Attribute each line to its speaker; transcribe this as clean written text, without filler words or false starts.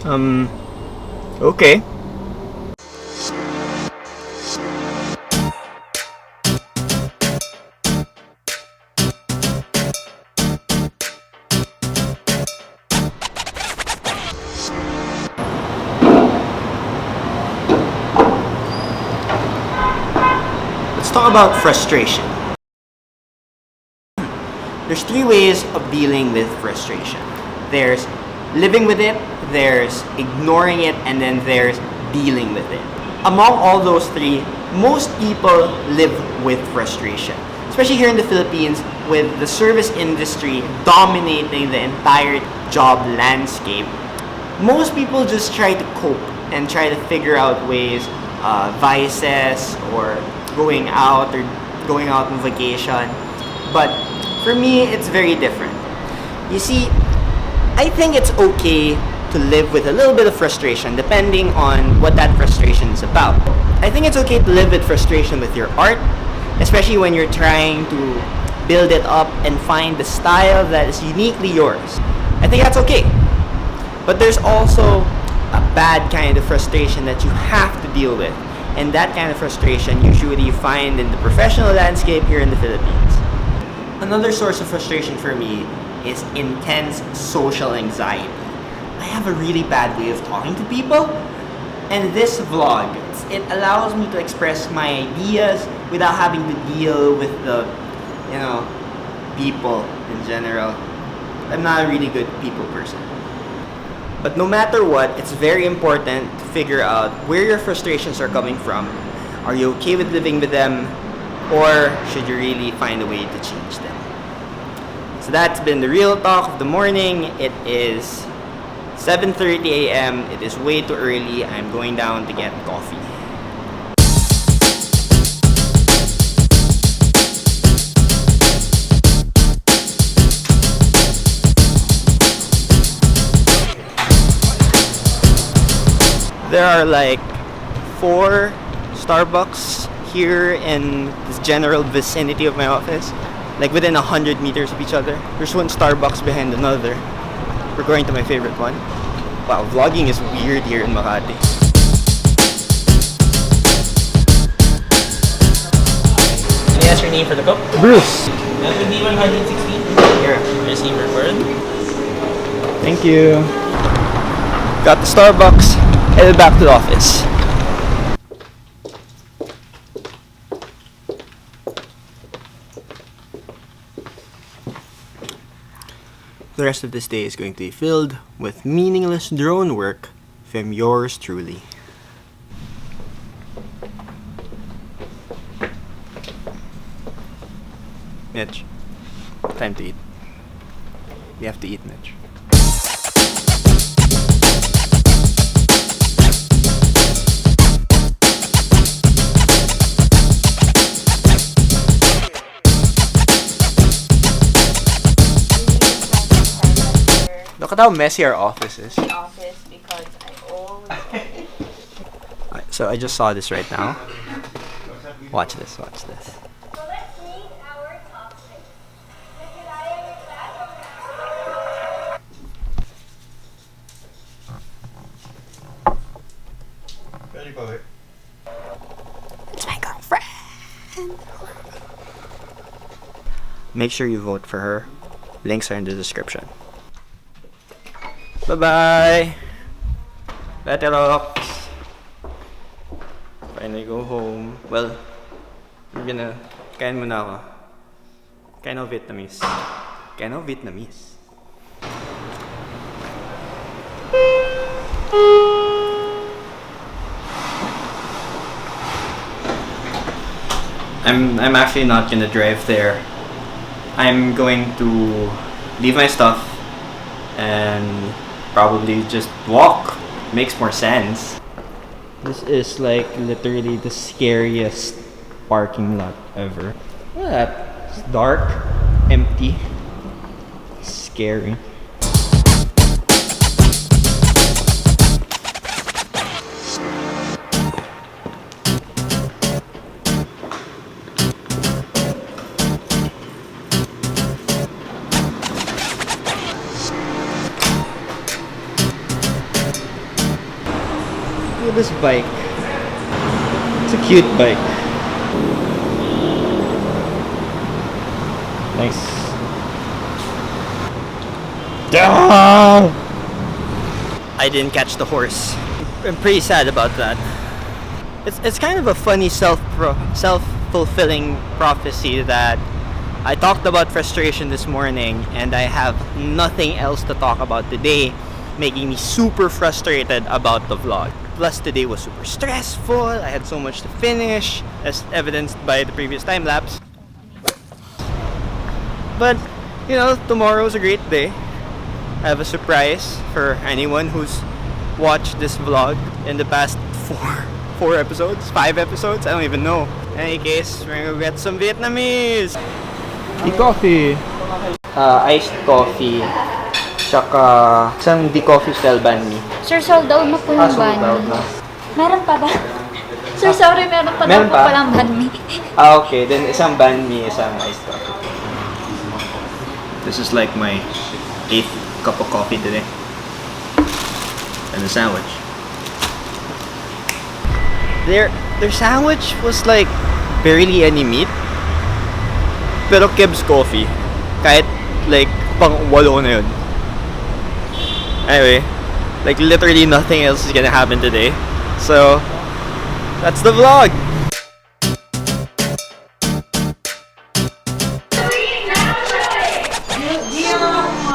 Speaker 1: Okay. Let's talk about frustration. There's three ways of dealing with frustration. There's living with it, there's ignoring it, and then there's dealing with it. Among all those three, most people live with frustration. Especially here in the Philippines, with the service industry dominating the entire job landscape, most people just try to cope and try to figure out ways, vices, or going out on vacation. But for me, it's very different. You see, I think it's okay to live with a little bit of frustration depending on what that frustration is about. I think it's okay to live with frustration with your art, especially when you're trying to build it up and find the style that is uniquely yours. I think that's okay. But there's also a bad kind of frustration that you have to deal with. And that kind of frustration usually you find in the professional landscape here in the Philippines. Another source of frustration for me is intense social anxiety. I have a really bad way of talking to people, and this vlog, it allows me to express my ideas without having to deal with the, people in general. I'm not a really good people person. But no matter what, it's very important to figure out where your frustrations are coming from. Are you okay with living with them? Or should you really find a way to change them? So that's been the Real Talk of the morning. It is 7:30 a.m. It is way too early. I'm going down to get coffee. There are like 4 Starbucks here in this general vicinity of my office, like within 100 meters of each other. There's one Starbucks behind another. We're going to my favorite one. Wow, vlogging is weird here in Makati.
Speaker 2: Can you ask your name for the cup?
Speaker 1: Bruce.
Speaker 2: That would be 116.
Speaker 1: Here.
Speaker 2: Receiver for it.
Speaker 1: Thank you. Got the Starbucks, headed back to the office. The rest of this day is going to be filled with meaningless drone work from yours truly. Mitch, time to eat. You have to eat, Mitch. Look at how messy our office is.
Speaker 3: Office because I always
Speaker 1: So I just saw this right now. Watch this, watch this.
Speaker 3: So let's meet our top 6. It's my girlfriend.
Speaker 1: Make sure you vote for her. Links are in the description. Bye-bye! Better rocks! Finally go home. Well, we're gonna... Kain muna ako. Kain ako Vietnamese. Kain ako Vietnamese. I'm actually not gonna drive there. I'm going to leave my stuff and probably just walk. Makes more sense. This is like literally the scariest parking lot ever. Look at that. It's dark, empty, scary. this bike. It's a cute bike. Nice. I didn't catch the horse. I'm pretty sad about that. It's kind of a funny self-fulfilling prophecy that I talked about frustration this morning and I have nothing else to talk about today, making me super frustrated about the vlog. Plus today was super stressful, I had so much to finish, as evidenced by the previous time lapse. But, you know, tomorrow's a great day. I have a surprise for anyone who's watched this vlog in the past 5 episodes, I don't even know. In any case, we're gonna go get some Vietnamese!
Speaker 4: Coffee.
Speaker 1: Iced coffee, tsaka isang coffee style banh mi.
Speaker 5: Sir, sold out na po yung banh mi. Meron pa ba? Sir, sorry, meron pa daw
Speaker 1: Meron
Speaker 5: po
Speaker 1: pa?
Speaker 5: palang banh mi.
Speaker 1: Okay. Then isang banh mi, isang iced coffee. This is like my 8th cup of coffee today. And a sandwich. Their sandwich was like barely any meat. Pero Keb's coffee, kahit like pang 8 na yun. Anyway, like literally nothing else is gonna happen today. So, that's the vlog!